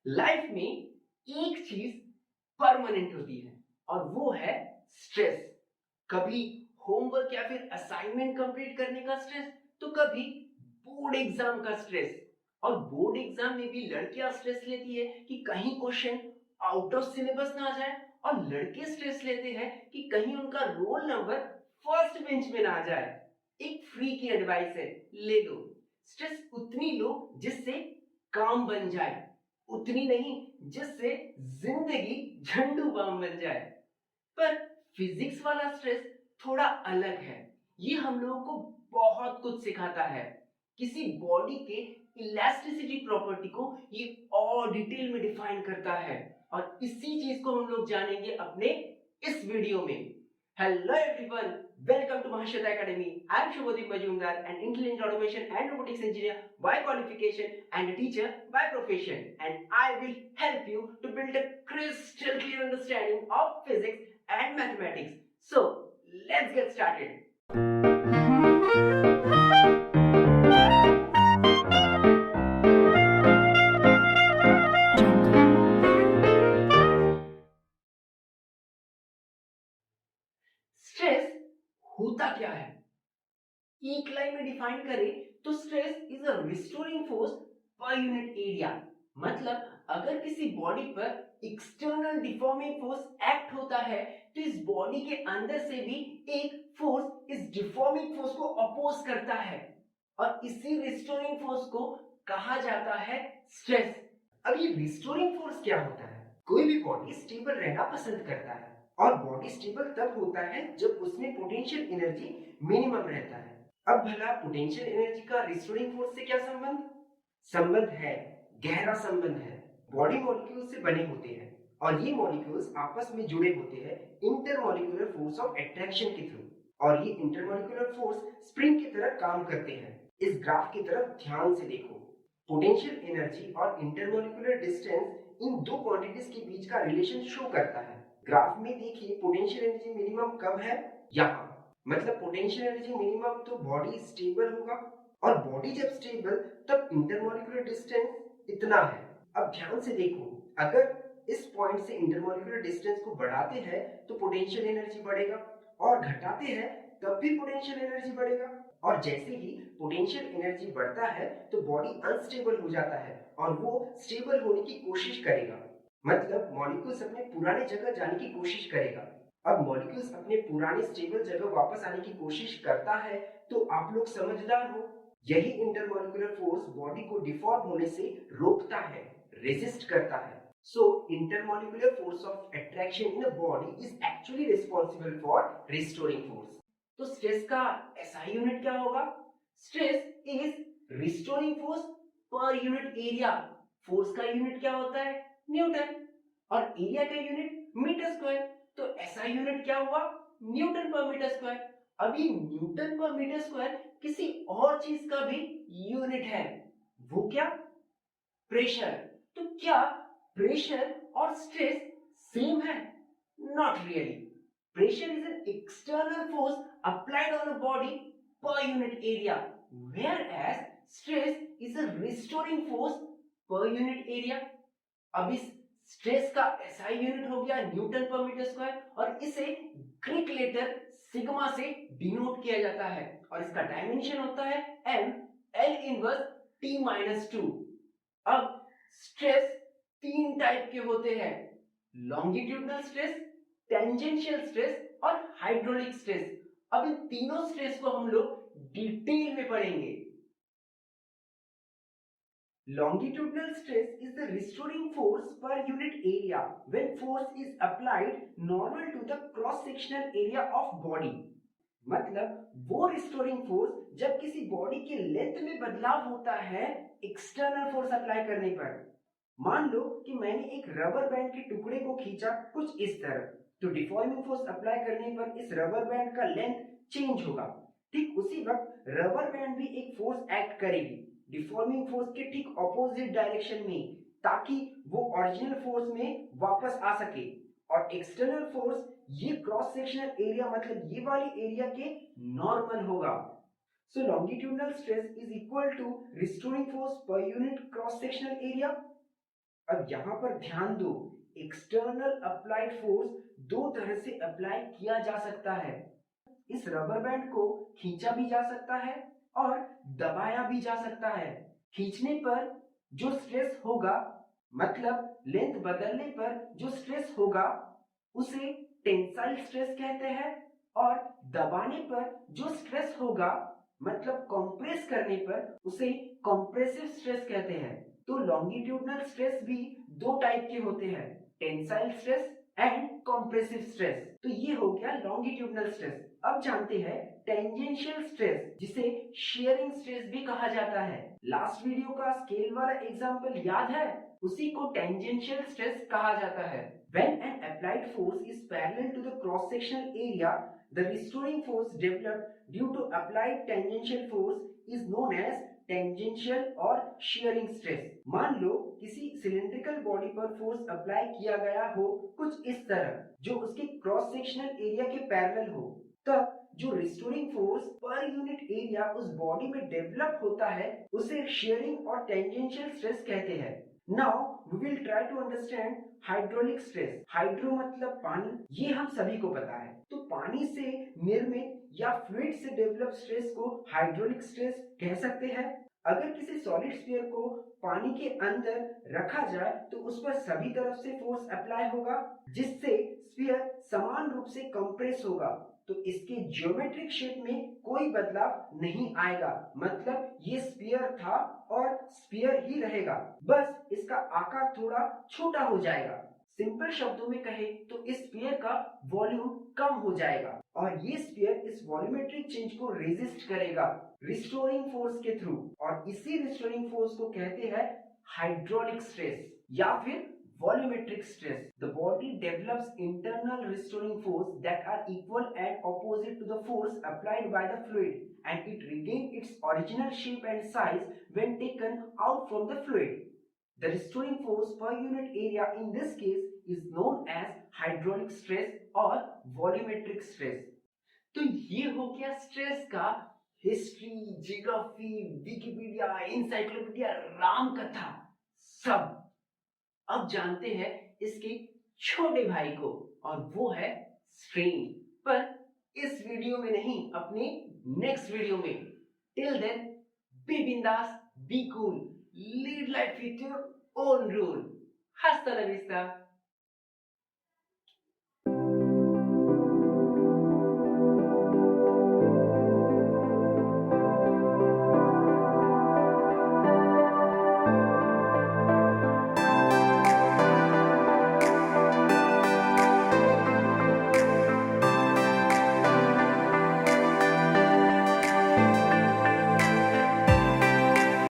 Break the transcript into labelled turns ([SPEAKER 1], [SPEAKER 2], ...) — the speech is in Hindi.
[SPEAKER 1] लाइफ में एक चीज परमानेंट होती है और वो है स्ट्रेस। कभी होमवर्क या फिर असाइनमेंट कंप्लीट करने का स्ट्रेस, तो कभी बोर्ड एग्जाम का स्ट्रेस। और बोर्ड एग्जाम में भी लड़कियां स्ट्रेस लेती है कि कहीं क्वेश्चन आउट ऑफ सिलेबस ना आ जाए, और लड़के स्ट्रेस लेते हैं कि कहीं उनका रोल नंबर फर्स्ट बेंच में ना आ जाए। एक फ्री की एडवाइस है, ले लो। स्ट्रेस उतनी लो जिससे काम बन जाए, उतनी नहीं जिससे जिंदगी झंडू बाम बन जाए। पर फिजिक्स वाला स्ट्रेस थोड़ा अलग है। ये हम लोगों को बहुत कुछ सिखाता है। किसी बॉडी के इलास्टिसिटी प्रॉपर्टी को ये और डिटेल में डिफाइन करता है, और इसी चीज को हम लोग जानेंगे अपने इस वीडियो में। Hello everyone, welcome to Mahashweta academy. I am Shubhadeep Majumdar, an intelligent automation and robotics engineer by qualification and a teacher by profession, and I will help you to build a crystal clear understanding of physics and mathematics. So let's get started. Stress होता क्या है? एक लाइन में डिफाइन करें तो stress is a restoring force per unit area. मतलब अगर किसी बॉडी पर एक्सटर्नल डिफॉर्मिंग फोर्स एक्ट होता है, तो इस बॉडी के अंदर से भी एक फोर्स इस डिफॉर्मिंग फोर्स को अपोज करता है, और इसी रिस्टोरिंग फोर्स को कहा जाता है स्ट्रेस। अब ये रिस्टोरिंग फोर्स क्या होता है? कोई भी बॉडी स्टेबल रहना पसंद करता है, और बॉडी स्टेबल तब होता है जब उसमें पोटेंशियल एनर्जी मिनिमम रहता है। अब भला पोटेंशियल एनर्जी का रिस्टोरिंग फोर्स से क्या संबंध? संबंध है, गहरा संबंध है। बॉडी मॉलिक्यूल से बने होते हैं, और ये मॉलिक्यूल्स आपस में जुड़े होते हैं इंटरमॉलिक्यूलर फोर्स ऑफ अट्रैक्शन के थ्रू, और ये इंटरमॉलिक्यूलर फोर्स स्प्रिंग की तरह काम करते हैं। इस ग्राफ की तरफ ध्यान से देखो। पोटेंशियल एनर्जी और इंटरमॉलिक्यूलर डिस्टेंस, इन दो क्वांटिटीज के बीच का रिलेशन शो करता है। ग्राफ में देखिए, पोटेंशियल एनर्जी मिनिमम कब है? यहाँ। मतलब पोटेंशियल एनर्जी मिनिमम तो बॉडी स्टेबल होगा, और बॉडी जब स्टेबल तब इंटरमॉलिक्यूलर डिस्टेंस इतना है। अब ध्यान से देखो, अगर इस पॉइंट से इंटरमॉलिक्यूलर डिस्टेंस को बढ़ाते हैं तो पोटेंशियल एनर्जी बढ़ेगा, और घटाते हैं तब भी पोटेंशियल एनर्जी बढ़ेगा। और जैसे ही पोटेंशियल एनर्जी बढ़ता है तो बॉडी अनस्टेबल हो जाता है, और वो स्टेबल होने की कोशिश करेगा। मतलब मॉलिक्यूल्स अपने पुराने जगह जाने की कोशिश करेगा। अब मॉलिक्यूल्स अपने पुराने स्टेबल जगह वापस आने की कोशिश करता है, तो आप लोग समझदार हो। यही इंटरमॉलिक्यूलर फोर्स बॉडी को डिफॉर्म होने से रोकता है, रेजिस्ट करता है। So intermolecular force of attraction in a body is actually responsible for restoring force. तो स्ट्रेस का एसआई यूनिट क्या होगा? Stress is restoring force per unit area. Force का यूनिट क्या होता है? न्यूटन। और एरिया का यूनिट मीटर स्क्वायर। तो एसआई यूनिट क्या हुआ? Newton per metre square. अभी न्यूटन पर मीटर स्क्वायर किसी और चीज का भी यूनिट है। वो क्या? प्रेशर। तो क्या प्रेशर और स्ट्रेस सेम है? Not really. Pressure is an external force applied on a body per unit area, whereas stress is a restoring force per unit area. अब इस स्ट्रेस का एसआई यूनिट हो गया न्यूटन पर मीटर स्क्वायर, और इसे ग्रीक लेटर सिग्मा से डिनोट किया जाता है, और इसका डायमेंशन होता है m l inverse t minus two. अब स्ट्रेस तीन टाइप के होते हैं: लॉन्गिट्यूडनल स्ट्रेस, टेंजेंशियल स्ट्रेस और हाइड्रोलिक स्ट्रेस। अब इन तीनों स्ट्रेस को हम लोग डिटेल में पढ़ेंगे। Longitudinal stress is the restoring force per unit area when force is applied normal to the cross sectional area of body। मतलब वो रिस्टोरिंग फोर्स जब किसी बॉडी के लेंथ में बदलाव होता है एक्सटर्नल फोर्स अप्लाई करने पर। मान लो कि मैंने एक रबर बैंड के टुकड़े को खींचा कुछ इस तरह, तो डिफॉर्मिंग फोर्स अप्लाई करने पर इस रबर बैंड का लेंथ चेंज होगा। ठीक उसी वक्त रबर बैंड भी एक फोर्स एक्ट करेगी डिफॉर्मिंग फोर्स के ठीक ऑपोजिट डायरेक्शन में, ताकि वो ओरिजिनल फोर्स में वापस आ सके। और एक्सटर्नल फोर्स ये क्रॉस सेक्शनल एरिया, मतलब ये वाली एरिया के नॉर्मल होगा। So longitudinal stress is equal to restoring force per unit cross sectional area. अब यहाँ पर ध्यान दो, एक्सटर्नल अप्लाइड फोर्स दो तरह से अप्लाई किया जा सकता है। इस रबर बैंड को खींचा भी जा सकता है और दबाया भी जा सकता है। खींचने पर जो स्ट्रेस होगा, मतलब लेंथ बदलने पर जो स्ट्रेस होगा, उसे टेंसाइल स्ट्रेस कहते हैं, और दबाने पर जो स्ट्रेस होगा, मतलब कंप्रेस करने पर, उसे कंप्रेसिव स्ट्रेस कहते हैं। तो लॉन्गिट्यूडनल स्ट्रेस भी दो टाइप के होते हैं, tensile stress and compressive stress. तो ये हो गया लॉन्गिट्यूडनल स्ट्रेस। अब जानते हैं टेंजेंशियल स्ट्रेस, जिसे शेयरिंग स्ट्रेस भी कहा जाता है। लास्ट वीडियो का स्केल वाला एग्जांपल याद है? उसी को टेंजेंशियल स्ट्रेस कहा जाता है। When an applied force is parallel to the cross-sectional area, the restoring force developed due to applied tangential force is known as tangential और शेयरिंग स्ट्रेस। मान लो किसी सिलिंड्रिकल बॉडी पर फोर्स अप्लाई किया गया हो कुछ इस तरह, जो उसके क्रॉस सेक्शनल एरिया के पैरेलल हो, तब जो restoring force per unit area उस बॉडी में डेवलप होता है, उसे शेयरिंग और टेंजेंशियल स्ट्रेस कहते हैं। Now we will try to understand hydraulic stress. Hydro मतलब पानी, ये हम सभी को पता है। तो पानी से निर्मित या फ्लूइड से डेवलप स्ट्रेस को हाइड्रोलिक स्ट्रेस कह सकते हैं। अगर किसी सॉलिड स्फीयर को पानी के अंदर रखा जाए तो उस पर सभी तरफ से फोर्स अप्लाई होगा, जिससे स्फीयर समान रूप से कंप्रेस होगा। तो इसके ज्योमेट्रिक शेप में कोई बदलाव नहीं आएगा, मतलब ये स्फीयर था और स्फीयर ही रहेगा, बस इसका आकार थोड़ा छोटा हो जाएगा। सिंपल शब्दों में कहे तो इस स्फीयर का वॉल्यूम कम हो जाएगा और ये स्फीयर इस वॉल्यूमेट्रिक चेंज को रेजिस्ट करेगा रिस्टोरिंग फोर्स के थ्रू, और इसी रिस्टोरिंग फोर्स को कहते हैं हाइड्रोलिक स्ट्रेस या फिर volumetric stress. The body develops internal restoring force that are equal and opposite to the force applied by the fluid, and it regains its original shape and size when taken out from the fluid. The restoring force per unit area in this case is known as hydraulic stress or volumetric stress. तो ये हो गया स्ट्रेस का history, geography, Wikipedia, encyclopedia, Ram कथा सब। अब जानते हैं इसके छोटे भाई को, और वो है स्ट्रेन। पर इस वीडियो में नहीं, अपने नेक्स्ट वीडियो में। टिल देन, बी बिंदास, be cool, lead life with your own rule. हस्ता ला विस्ता।